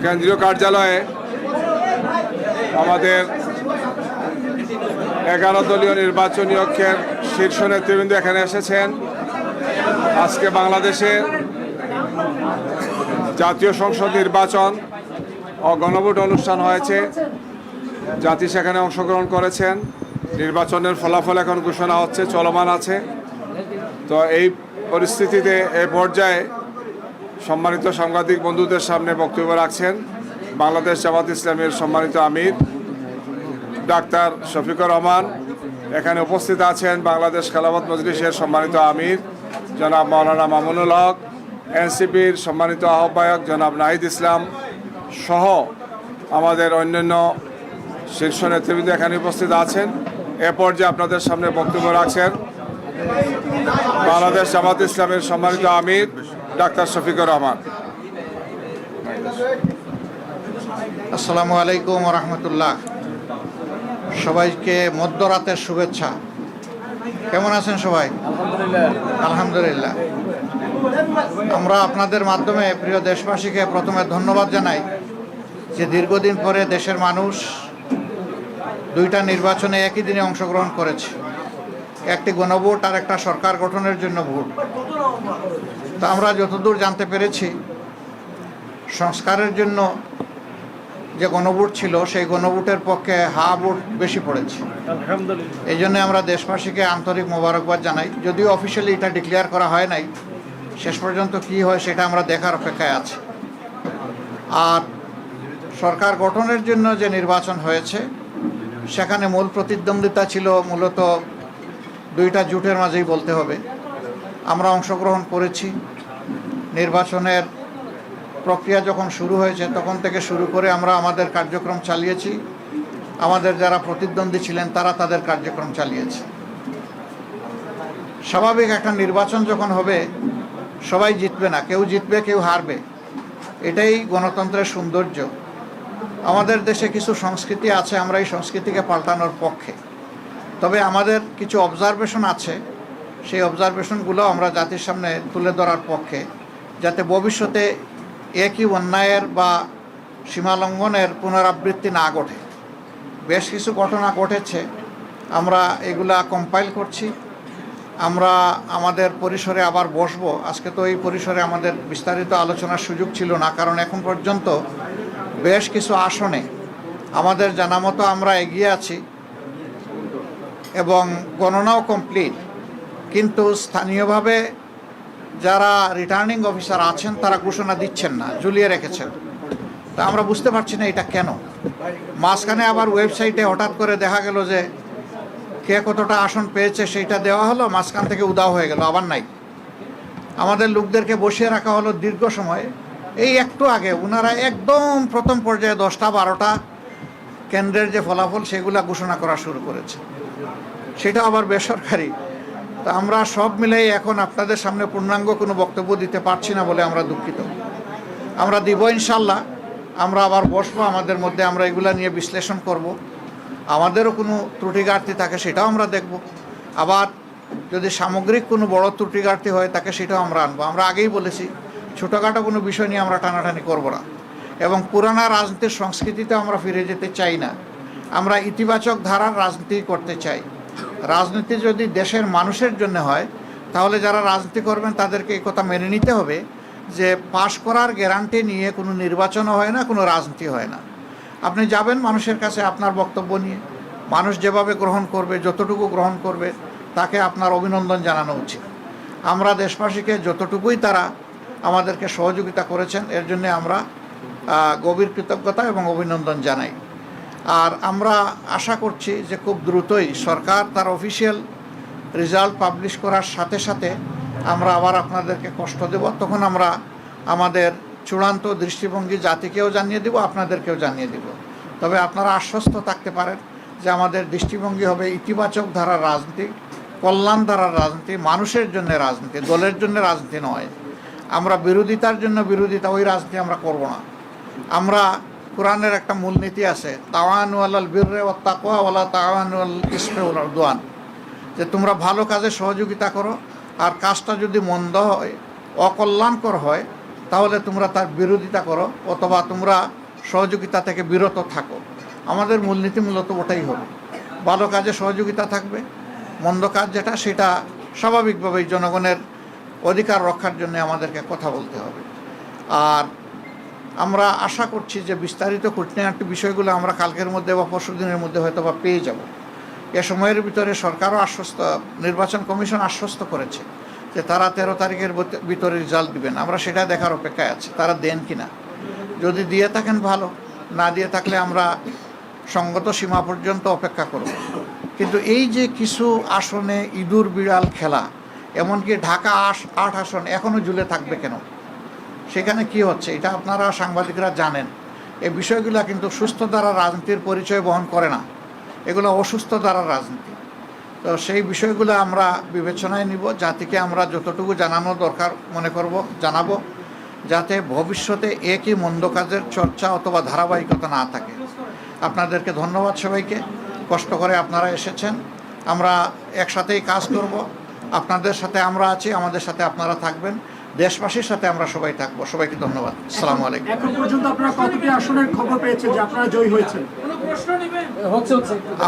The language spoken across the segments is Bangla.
কেন্দ্রীয় কার্যালয়ে আমাদের 11 দলীয় নির্বাচনী ঐক্যের শীর্ষ নেতৃবৃন্দ এখানে এসেছেন। আজকে বাংলাদেশের জাতীয় সংসদ নির্বাচন ও গণভোট অনুষ্ঠান হয়েছে। জাতি সেখানে অংশগ্রহণ করেছেন। নির্বাচনের ফলাফল এখন ঘোষণা হচ্ছে, চলমান আছে। তো এই পরিস্থিতিতে এই পর্যায়ে সম্মানিত সাংবাদিক বন্ধুদের সামনে বক্তব্য রাখছেন বাংলাদেশ জামাত ইসলামীর সম্মানিত আমির ডাক্তার শফিকুর রহমান। এখানে উপস্থিত আছেন বাংলাদেশ খেলাফত মজলিসের সম্মানিত আমির জনাব মাওলানা মামুনুল হক, এনসিপির সম্মানিত আহ্বায়ক জনাব নাহিদ ইসলাম সহ আমাদের অন্যান্য শীর্ষ নেতৃবৃন্দ এখানে উপস্থিত আছেন। এ পর্যায়ে আপনাদের সামনে বক্তব্য রাখছেন বাংলাদেশ জামাত ইসলামের সম্মানিত আমির ডাক্তার শফিকুর রহমান। আসসালামু আলাইকুম রহমতুল্লাহ। সবাইকে মধ্যরাতের শুভেচ্ছা। কেমন আছেন সবাই? আলহামদুলিল্লাহ। আমরা আপনাদের মাধ্যমে প্রিয় দেশবাসীকে প্রথমে ধন্যবাদ জানাই যে দীর্ঘদিন পরে দেশের মানুষ দুইটা নির্বাচনে একই দিনে অংশগ্রহণ করেছে, একটি গণভোট আর একটা সরকার গঠনের জন্য ভোট। তা আমরা যতদূর জানতে পেরেছি, সংস্কারের জন্য যে গণভোট ছিল সেই গণভোটের পক্ষে হা ভোট বেশি পড়েছে। এই জন্য আমরা দেশবাসীকে আন্তরিক মোবারকবাদ জানাই। যদিও অফিসিয়ালি এটা ডিক্লেয়ার করা হয় নাই, শেষ পর্যন্ত কি হয় সেটা আমরা দেখার অপেক্ষায় আছি। আর সরকার গঠনের জন্য যে নির্বাচন হয়েছে সেখানে মূল প্রতিদ্বন্দ্বিতা ছিল মূলত দুইটা জোটের মাঝেই বলতে হবে। আমরা অংশগ্রহণ করেছি। নির্বাচনের প্রক্রিয়া যখন শুরু হয়েছে তখন থেকে শুরু করে আমরা আমাদের কার্যক্রম চালিয়েছি। আমাদের যারা প্রতিদ্বন্দ্বী ছিলেন তারা তাদের কার্যক্রম চালিয়েছে। স্বাভাবিক একটা নির্বাচন যখন হবে সবাই জিতবে না, কেউ জিতবে কেউ হারবে, এটাই গণতন্ত্রের সৌন্দর্য। আমাদের দেশে কিছু সংস্কৃতি আছে, আমরা এই সংস্কৃতিকে পাল্টানোর পক্ষে। তবে আমাদের কিছু অবজারভেশন আছে, সেই অবজারভেশনগুলো আমরা জাতির সামনে তুলে ধরার পক্ষে, যাতে ভবিষ্যতে একই অন্যায়ের বা সীমালঙ্ঘনের পুনরাবৃত্তি না ঘটে। বেশ কিছু ঘটনা ঘটেছে, আমরা এগুলা কম্পাইল করছি। আমরা আমাদের পরিসরে আবার বসবো। আজকে তো এই পরিসরে আমাদের বিস্তারিত আলোচনার সুযোগ ছিল না, কারণ এখন পর্যন্ত বেশ কিছু আসনে আমাদের জানা মতো আমরা এগিয়ে আছি এবং গণনাও কমপ্লিট। কিন্তু স্থানীয়ভাবে যারা রিটার্নিং অফিসার আছেন তারা ঘোষণা দিচ্ছেন না, ঝুলিয়ে রেখেছেন। তা আমরা বুঝতে পারছি না এটা কেন। মাঝখানে আবার ওয়েবসাইটে হঠাৎ করে দেখা গেল যে কে কতটা আসন পেয়েছে সেইটা দেওয়া হলো, মাঝখান থেকে উদাও হয়ে গেল, আবার নাই। আমাদের লোকদেরকে বসিয়ে রাখা হলো দীর্ঘ সময়। এই একটু আগে ওনারা একদম প্রথম পর্যায়ে 10টা 12টা কেন্দ্রের যে ফলাফল সেগুলা ঘোষণা করা শুরু করেছে, সেটা আবার বেসরকারি। তা আমরা সব মিলেই এখন আপনাদের সামনে পূর্ণাঙ্গ কোনো বক্তব্য দিতে পারছি না বলে আমরা দুঃখিত। আমরা দিব ইনশাল্লাহ। আমরা আবার বসবো, আমাদের মধ্যে আমরা এগুলা নিয়ে বিশ্লেষণ করব। আমাদেরও কোনো ত্রুটি ঘাটতি থাকে সেটাও আমরা দেখব। আবার যদি সামগ্রিক কোনো বড় ত্রুটি ঘাটতি হয় তাকে সেটাও আমরা আনবো। আমরা আগেই বলেছি ছোটোখাটো কোনো বিষয় নিয়ে আমরা টানাটানি করব না এবং পুরানা রাজনীতির সংস্কৃতিতে আমরা ফিরে যেতে চাই না। আমরা ইতিবাচক ধারার রাজনীতি করতে চাই। রাজনীতি যদি দেশের মানুষের জন্য হয় তাহলে যারা রাজনীতি করবেন তাদেরকে এই কথা মেনে নিতে হবে যে পাশ করার গ্যারান্টি নিয়ে কোনো নির্বাচনও হয় না, কোনো রাজনীতি হয় না। আপনি যাবেন মানুষের কাছে আপনার বক্তব্য নিয়ে, মানুষ যেভাবে গ্রহণ করবে, যতটুকু গ্রহণ করবে তাকে আপনার অভিনন্দন জানানো উচিত। আমরা দেশবাসীকে যতটুকুই তারা আমাদেরকে সহযোগিতা করেছেন এর জন্য আমরা গভীর কৃতজ্ঞতা এবং অভিনন্দন জানাই। আর আমরা আশা করছি যে খুব দ্রুতই সরকার তার অফিসিয়াল রেজাল্ট পাবলিশ করার সাথে সাথে আমরা আবার আপনাদেরকে কষ্ট দেব। তখন আমরা আমাদের চূড়ান্ত দৃষ্টিভঙ্গি জাতিকেও জানিয়ে দেব, আপনাদেরকেও জানিয়ে দেব। তবে আপনারা আশ্বস্ত থাকতে পারেন যে আমাদের দৃষ্টিভঙ্গি হবে ইতিবাচক ধারার রাজনীতি, কল্যাণ ধারার রাজনীতি, মানুষের জন্য রাজনীতি, দলের জন্য রাজনীতি নয়। আমরা বিরোধিতার জন্য বিরোধিতা, ওই রাজনীতি আমরা করব না। আমরা কোরআনের একটা মূলনীতি আছে, তাওয়ানু আলাল বিররি ওয়াত তাকওয়া ওয়ালা তাওয়ানু আলাল ইসমি ওয়াল উদওয়ান, যে তোমরা ভালো কাজে সহযোগিতা করো, আর কাজটা যদি মন্দ হয়, অকল্যাণকর হয়, তাহলে তোমরা তার বিরোধিতা করো অথবা তোমরা সহযোগিতা থেকে বিরত থাকো। আমাদের মূলনীতি মূলত ওটাই হবে, ভালো কাজে সহযোগিতা থাকবে, মন্দ কাজ যেটা সেটা স্বাভাবিকভাবেই জনগণের অধিকার রক্ষার জন্য আমাদেরকে কথা বলতে হবে। আর আমরা আশা করছি যে বিস্তারিত খুঁটিনাটি বিষয়গুলো আমরা কালকের মধ্যে বা পরশু দিনের মধ্যে হয়তো বা পেয়ে যাব। এ সময়ের ভিতরে সরকারও নির্বাচন কমিশন আশ্বস্ত করেছে যে তারা 13 তারিখের ভিতরে রেজাল্ট দিবেন। আমরা সেটা দেখার অপেক্ষায় আছি তারা দেন কিনা। যদি দিয়ে থাকেন ভালো, না দিয়ে থাকলে আমরা সঙ্গত সীমা পর্যন্ত অপেক্ষা করব। কিন্তু এই যে কিছু আসনে ইঁদুর বিড়াল খেলা, এমনকি ঢাকা 8 আসন এখনও ঝুলে থাকবে কেন, সেখানে কি হচ্ছে এটা আপনারা সাংবাদিকরা জানেন। এই বিষয়গুলো কিন্তু সুস্থ ধারার রাজনীতির পরিচয় বহন করে না, এগুলো অসুস্থ ধারার রাজনীতি। তো সেই বিষয়গুলো আমরা বিবেচনায় নিব, জাতিকে আমরা যতটুকু জানানো দরকার মনে করব জানাবো, যাতে ভবিষ্যতে একই মন্দ কাজের চর্চা অথবা ধারাবাহিকতা না থাকে। আপনাদেরকে ধন্যবাদ সবাইকে, কষ্ট করে আপনারা এসেছেন। আমরা একসাথেই কাজ করব, আপনাদের সাথে আমরা আছি, আমাদের সাথে আপনারা থাকবেন, দেশবাসীর সাথে আমরা সবাই থাকবো। সবাইকে ধন্যবাদ। আসসালামু আলাইকুম। এখন পর্যন্ত আপনারা কতটি আসনের খবর পেয়েছেন যে আপনারা জয়ী হয়েছেন?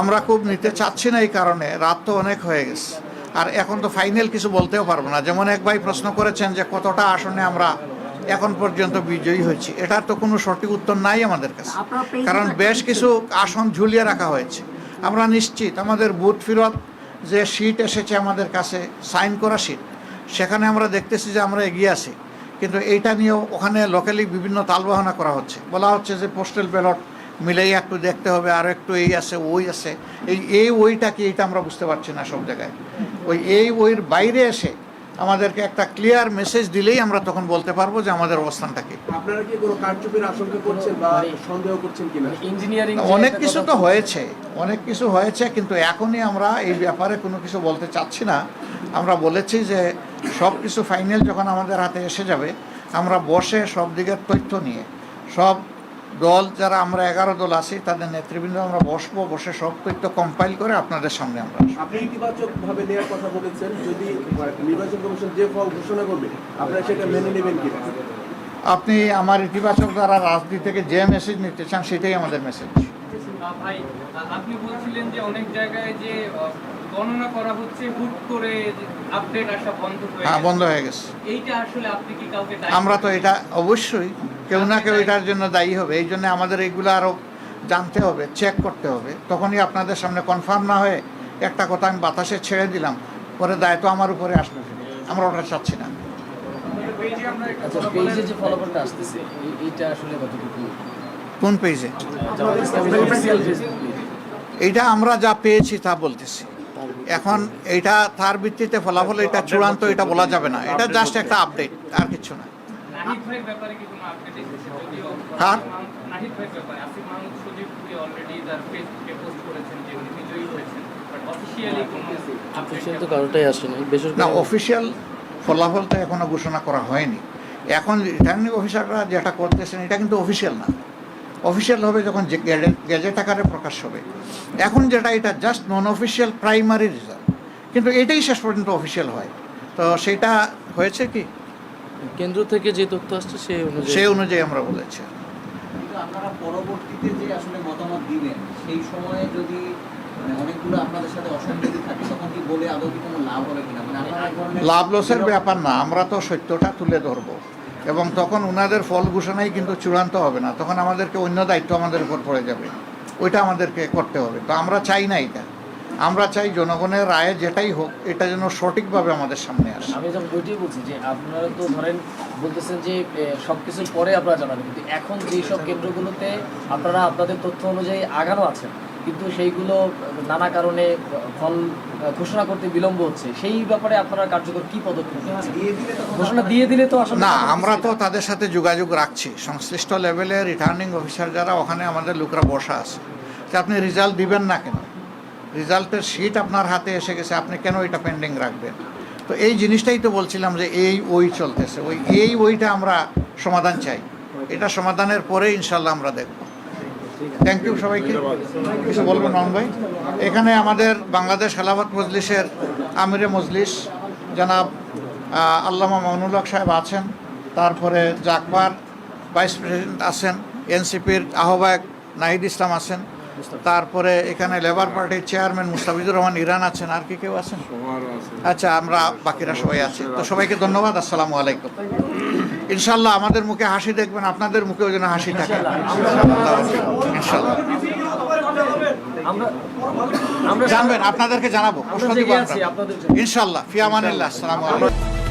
আমরা খুব নিতে চাচ্ছি না, এই কারণে রাত তো অনেক হয়ে গেছে, আর এখন তো ফাইনাল কিছু বলতেও পারবো না। যেমন এক ভাই প্রশ্ন করেছেন যে কতটা আসনে আমরা এখন পর্যন্ত বিজয়ী হয়েছি, এটার তো কোনো সঠিক উত্তর নাই আমাদের কাছে, কারণ বেশ কিছু আসন ঝুলিয়ে রাখা হয়েছে। আমরা নিশ্চিত আমাদের বুথ ফেরত যে সিট এসেছে আমাদের কাছে, সাইন করা সিট, সেখানে আমরা দেখতেছি যে আমরা এগিয়ে আছি। কিন্তু এইটা নিয়েও ওখানে লোকালি বিভিন্ন তালবাহানা করা হচ্ছে, বলা হচ্ছে যে পোস্টাল ব্যালট মিলেই একটু দেখতে হবে, আর একটু এই আছে ওই আছে, এই ওইটা কি এটা আমরা বুঝতে পারছি না সব জায়গায়। ওইর বাইরে এসে আমাদেরকে একটা ক্লিয়ার মেসেজ দিলেই আমরা তখন বলতে পারবো যে আমাদের অবস্থানটা কি। আপনারা কি কোনো কারচুপির আশঙ্কা করছেন বা সন্দেহ করছেন কিনা? ইঞ্জিনিয়ারিং অনেক কিছু তো হয়েছে, অনেক কিছু হয়েছে, কিন্তু এখনই আমরা এই ব্যাপারে কোনো কিছু বলতে চাচ্ছি না। আমরা বলেছি যে সব কিছু ফাইনাল যখন আমাদের হাতে এসে যাবে, আমরা বসে সব দিকের তথ্য নিয়ে সব দল যারা আমরা 11 দল আছি তাদের নেতৃবৃন্দ আমরা বসে সব তথ্য কম্পাইল করে আপনাদের সামনে আমরা আসবো। আপনি ইতিবাচকভাবে নেওয়ার কথা বলেছেন, যদি নির্বাচন কমিশন যে ফল ঘোষণা করবে আপনারা সেটা মেনে নেবেন কিনা? আপনি আমার ইতিবাচক দ্বারা রাজনীতি থেকে যে মেসেজ নিতে চান সেটাই আমাদের মেসেজ। ভাই, আপনি বলছিলেন যে অনেক জায়গায় যে গণনা করা হচ্ছে, হুট করে আপডেট আসা বন্ধ হয়ে হ্যাঁ, গেছে। বন্ধ হয়ে গেছে। এইটা আসলে আপনি কি কাউকে দায়ী আমরা তো করবেন? এটা অবশ্যই কেউ না কেউ এটার জন্য দায়ী হবে, এই জন্য আমাদের এইগুলো আরও জানতে হবে, চেক করতে হবে। তখনই আপনাদের সামনে কনফার্ম না হয়ে একটা কথা আমি বাতাসে ছেড়ে দিলাম, পরে দায়িত্ব আমার উপরে আসবে, আমরা ওটা চাচ্ছি না। পেজে আমরা একটা আচ্ছা, পেজে যে ফলাফলটা আসতেছে এইটা আসলে কতটুকু? কোন পেজে? এইটা আমরা যা পেয়েছি তা বলতেছি। এখন এইটা তার ভিত্তিতে ফলাফল এটা চূড়ান্ত এটা বলা যাবে না, এটা জাস্ট একটা আপডেট, আর কিছু না। নাহিদ ভাইয়ের ব্যাপারে কি কোনো আপডেট এসেছে? যদিও কার? নাহিদ ভাইয়ের ব্যাপারে আসিফ মাহমুদ সজীব অলরেডি তার ফেসবুকে পোস্ট করেছেন যে উনি বিজয়ী হয়েছেন, বাট অফিশিয়ালি কোনো অফিসিয়াল তো আপডেট কারোটাই আসেনি, না, বেসরকারি অফিসিয়াল ফলাফল তো এখনো ঘোষণা করা হয়নি। এখন রিটার্নিং অফিসাররা যেটা করতেছেন এটা কিন্তু অফিসিয়াল না, অফিসিয়াল হবে যখন গেজেট আকারে প্রকাশ হবে। এখন যেটা এটা জাস্ট নন অফিসিয়াল প্রাইমারি রেজাল্ট, কিন্তু এটাই শেষ পর্যন্ত অফিসিয়াল হয়। তো সেটা হয়েছে কি কেন্দ্র থেকে যে তথ্য আসছে সেই অনুযায়ী আমরা বলেছি। কিন্তু আপনারা পরবর্তীতে যে আসলে মতামত দিবেন সেই সময়ে যদি মানে অনেকগুলো আপনাদের সাথে অসঙ্গতি থাকে তখন কি বলে আদৌ কি কোনো লাভ হবে কিনা? মানে আপনারা এক ধরনের লাভ লসের ব্যাপার না, আমরা তো সত্যটা তুলে ধরবো, এবং তখন ওনাদের ফল ঘোষণাই কিন্তু চূড়ান্ত হবে না, তখন আমাদেরকে অন্য দায়িত্ব আমাদের উপর পড়ে যাবে, ওইটা আমাদেরকে করতে হবে। তো আমরা চাই না এটা, আমরা চাই জনগণের রায়ে যেটাই হোক এটা যেন সঠিকভাবে আমাদের সামনে আসে। আমি যখন ওইটাই বলছি যে আপনারা তো ধরেন বলতেছেন যে সব কিছুর পরে আপনারা জানাবেন, কিন্তু এখন যেসব কেন্দ্রগুলোতে আপনারা আপনাদের তথ্য অনুযায়ী আগানো আছেন কিন্তু সেইগুলো নানা কারণে ফল ঘোষণা করতে বিলম্ব হচ্ছে, সেই ব্যাপারে আপনারা কার্যকর কি পদক্ষেপ নিচ্ছেন? ঘোষণা দিয়ে দিলে তো আসলে না, আমরা তো তাদের সাথে যোগাযোগ রাখছি, সংশ্লিষ্ট লেভেলে রিটার্নিং অফিসার যারা ওখানে আমাদের লোকরা বসা আছে, যে আপনি রেজাল্ট দিবেন না কেন, রেজাল্টের শিট আপনার হাতে এসে গেছে, আপনি কেন এটা পেন্ডিং রাখবেন? তো এই জিনিসটাই তো বলছিলাম যে ওই চলতেছে, ওইটা আমরা সমাধান চাই, এটা সমাধানের পরে ইনশাল্লাহ আমরা দেখব। থ্যাংক ইউ সবাইকে। কিছু বলবো নন ভাই? এখানে আমাদের বাংলাদেশ খেলাফত মজলিসের আমিরে মজলিস জনাব আল্লামা মামুনুল হক সাহেব আছেন, তারপরে জাকবার ভাইস প্রেসিডেন্ট আছেন, এনসিপির আহ্বায়ক নাহিদ ইসলাম আছেন, তারপরে এখানে লেবার পার্টির চেয়ারম্যান মুস্তাফিজুর রহমান ইরান আছেন, আর কি কেউ আছেন? আচ্ছা, আমরা বাকিরা সবাই আছি। তো সবাইকে ধন্যবাদ, আসসালামু আলাইকুম। ইনশাল্লাহ আমাদের মুখে হাসি দেখবেন, আপনাদের মুখেও যেন হাসি থাকে ইনশাল্লাহ। আমরা আমরা জানবেন, আপনাদেরকে জানাবো, প্রশ্ন আমরা দিব জেগে আমরা। আছি আপনাদের জন্য। ইনশাল্লাহ। ফি আমানিল্লাহ। আসসালামু আলাইকুম।